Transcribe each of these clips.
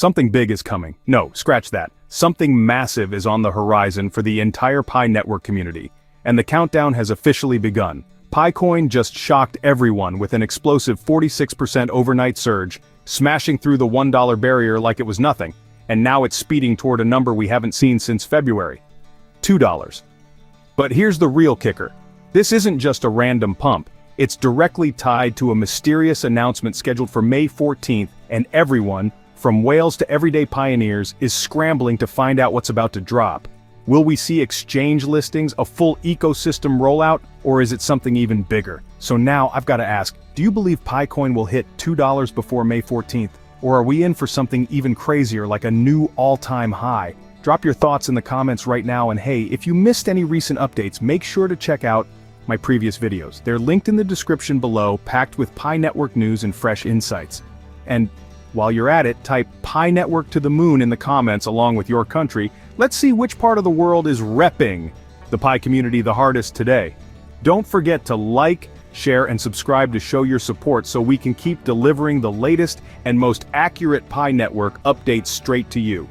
Something big is coming. No, scratch that. Something massive is on the horizon for the entire Pi network community, and the countdown has officially begun. PiCoin just shocked everyone with an explosive 46% overnight surge, smashing through the $1 barrier like it was nothing, and now it's speeding toward a number we haven't seen since February. $2. But here's the real kicker. This isn't just a random pump, it's directly tied to a mysterious announcement scheduled for May 14th, and everyone, from whales to everyday pioneers, is scrambling to find out what's about to drop. Will we see exchange listings, a full ecosystem rollout, or is it something even bigger? So now I've got to ask, do you believe PiCoin will hit $2 before May 14th? Or are we in for something even crazier, like a new all-time high? Drop your thoughts in the comments right now, and hey, if you missed any recent updates, make sure to check out my previous videos. They're linked in the description below, packed with Pi Network news and fresh insights. And while you're at it, type Pi Network to the moon in the comments along with your country. Let's see which part of the world is repping the Pi community the hardest today. Don't forget to like, share, and subscribe to show your support so we can keep delivering the latest and most accurate Pi Network updates straight to you.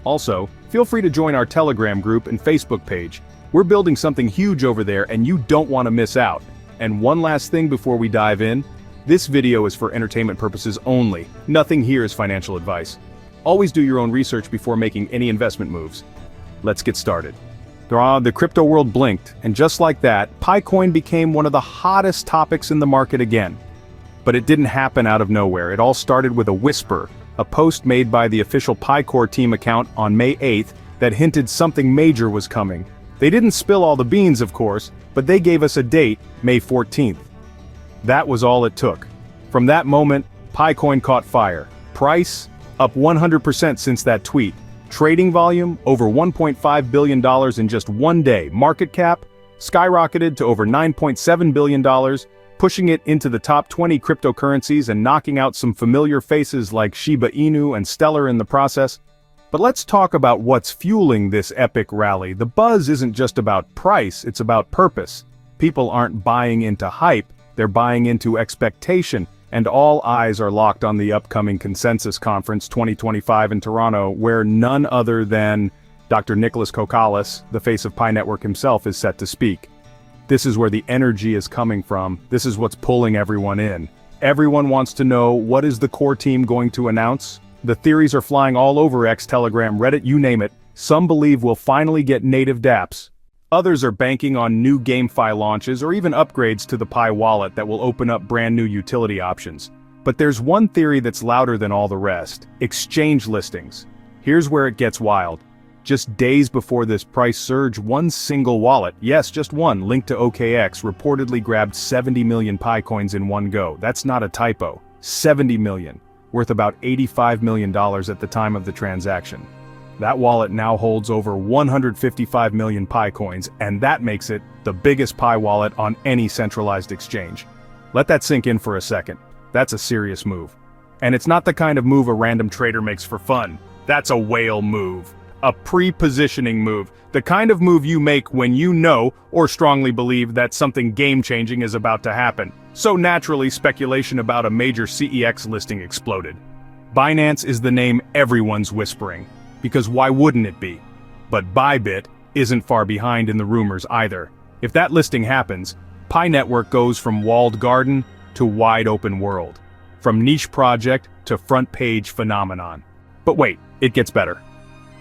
Also, feel free to join our Telegram group and Facebook page. We're building something huge over there and you don't want to miss out. And one last thing before we dive in, this video is for entertainment purposes only. Nothing here is financial advice. Always do your own research before making any investment moves. Let's get started. The crypto world blinked, and just like that, PiCoin became one of the hottest topics in the market again. But it didn't happen out of nowhere. It all started with a whisper, a post made by the official PiCore team account on May 8th that hinted something major was coming. They didn't spill all the beans, of course, but they gave us a date, May 14th. That was all it took. From that moment, PiCoin caught fire. Price, up 100% since that tweet. Trading volume, over $1.5 billion in just one day. Market cap, skyrocketed to over $9.7 billion, pushing it into the top 20 cryptocurrencies and knocking out some familiar faces like Shiba Inu and Stellar in the process. But let's talk about what's fueling this epic rally. The buzz isn't just about price, it's about purpose. People aren't buying into hype, they're buying into expectation, and all eyes are locked on the upcoming Consensus Conference 2025 in Toronto, where none other than Dr. Nicholas Kokalis, the face of Pi Network himself, is set to speak. This is where the energy is coming from. This is what's pulling everyone in. Everyone wants to know, what is the core team going to announce? The theories are flying all over X, Telegram, Reddit, you name it. Some believe we'll finally get native dApps. Others are banking on new GameFi launches or even upgrades to the Pi wallet that will open up brand new utility options. But there's one theory that's louder than all the rest: exchange listings. Here's where it gets wild. Just days before this price surge, one single wallet, yes, just one, linked to OKX, reportedly grabbed 70 million PiCoins in one go. That's not a typo. 70 million, worth about $85 million at the time of the transaction. That wallet now holds over 155 million PiCoins, and that makes it the biggest Pi wallet on any centralized exchange. Let that sink in for a second. That's a serious move. And it's not the kind of move a random trader makes for fun. That's a whale move. A pre-positioning move. The kind of move you make when you know or strongly believe that something game-changing is about to happen. So naturally, speculation about a major CEX listing exploded. Binance is the name everyone's whispering. Because why wouldn't it be? But Bybit isn't far behind in the rumors either. If that listing happens, Pi Network goes from walled garden to wide open world. From niche project to front page phenomenon. But wait, it gets better.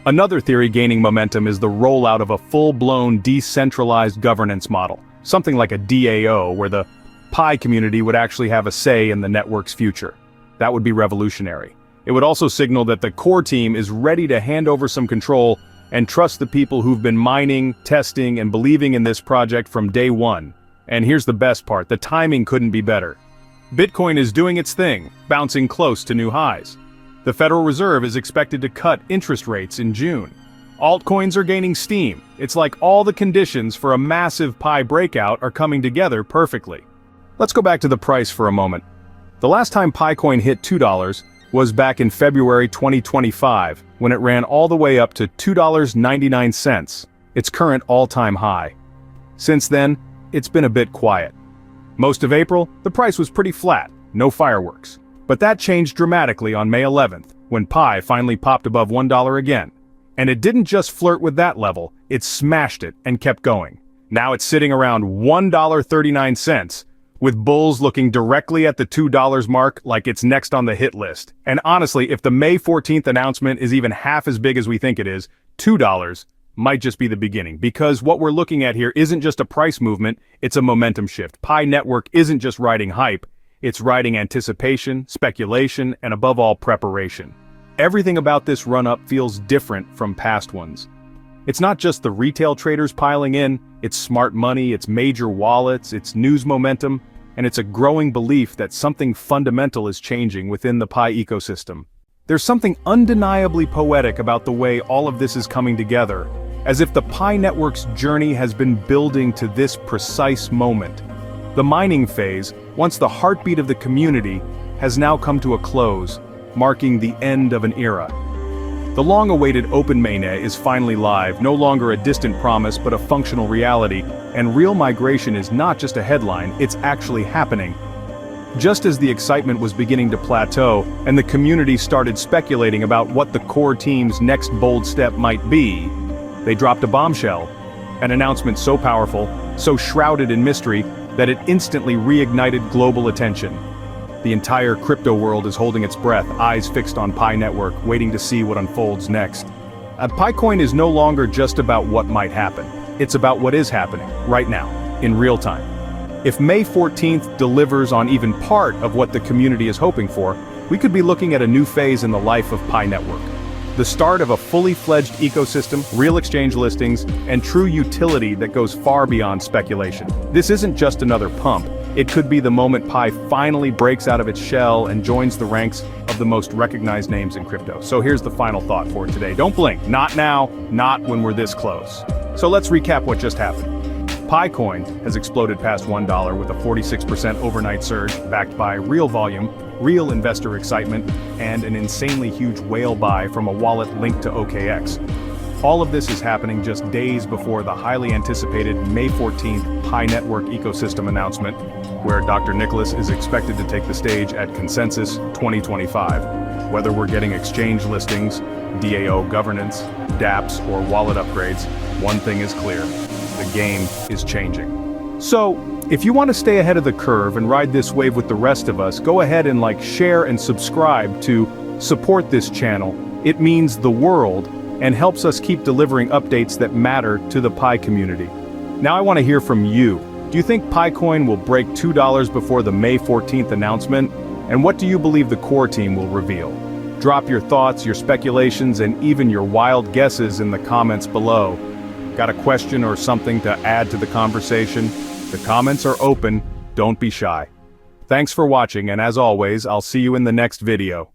Another theory gaining momentum is the rollout of a full-blown decentralized governance model. Something like a DAO, where the Pi community would actually have a say in the network's future. That would be revolutionary. It would also signal that the core team is ready to hand over some control and trust the people who've been mining, testing, and believing in this project from day one. And here's the best part, the timing couldn't be better. Bitcoin is doing its thing, bouncing close to new highs. The Federal Reserve is expected to cut interest rates in June. Altcoins are gaining steam. It's like all the conditions for a massive Pi breakout are coming together perfectly. Let's go back to the price for a moment. The last time PiCoin hit $2 was back in February 2025, when it ran all the way up to $2.99, its current all-time high. Since then, it's been a bit quiet. Most of April, the price was pretty flat, no fireworks. But that changed dramatically on May 11th, when Pi finally popped above $1 again. And it didn't just flirt with that level, it smashed it and kept going. Now it's sitting around $1.39, with bulls looking directly at the $2 mark like it's next on the hit list. And honestly, if the May 14th announcement is even half as big as we think it is, $2 might just be the beginning, because what we're looking at here isn't just a price movement, it's a momentum shift. Pi Network isn't just riding hype, it's riding anticipation, speculation, and above all, preparation. Everything about this run-up feels different from past ones. It's not just the retail traders piling in, it's smart money, it's major wallets, it's news momentum, and it's a growing belief that something fundamental is changing within the Pi ecosystem. There's something undeniably poetic about the way all of this is coming together, as if the Pi Network's journey has been building to this precise moment. The mining phase, once the heartbeat of the community, has now come to a close, marking the end of an era. The long-awaited open mainnet is finally live, no longer a distant promise but a functional reality, and real migration is not just a headline, it's actually happening. Just as the excitement was beginning to plateau and the community started speculating about what the core team's next bold step might be, they dropped a bombshell, an announcement so powerful, so shrouded in mystery, that it instantly reignited global attention. The entire crypto world is holding its breath, eyes fixed on Pi Network, waiting to see what unfolds next. PiCoin is no longer just about what might happen. It's about what is happening, right now, in real time. If May 14th delivers on even part of what the community is hoping for, we could be looking at a new phase in the life of Pi Network. The start of a fully fledged ecosystem, real exchange listings, and true utility that goes far beyond speculation. This isn't just another pump. It could be the moment Pi finally breaks out of its shell and joins the ranks of the most recognized names in crypto. So here's the final thought for today. Don't blink. Not now, not when we're this close. So let's recap what just happened. PiCoin has exploded past $1 with a 46% overnight surge, backed by real volume, real investor excitement, and an insanely huge whale buy from a wallet linked to OKX. All of this is happening just days before the highly anticipated May 14th Pi Network ecosystem announcement, where Dr. Nicholas is expected to take the stage at Consensus 2025. Whether we're getting exchange listings, DAO governance, dApps, or wallet upgrades, one thing is clear: the game is changing. So, if you want to stay ahead of the curve and ride this wave with the rest of us, go ahead and like, share, and subscribe to support this channel. It means the world and helps us keep delivering updates that matter to the Pi community. Now I want to hear from you. Do you think PiCoin will break $2 before the May 14th announcement? And what do you believe the core team will reveal? Drop your thoughts, your speculations, and even your wild guesses in the comments below. Got a question or something to add to the conversation? The comments are open, don't be shy. Thanks for watching, and as always, I'll see you in the next video.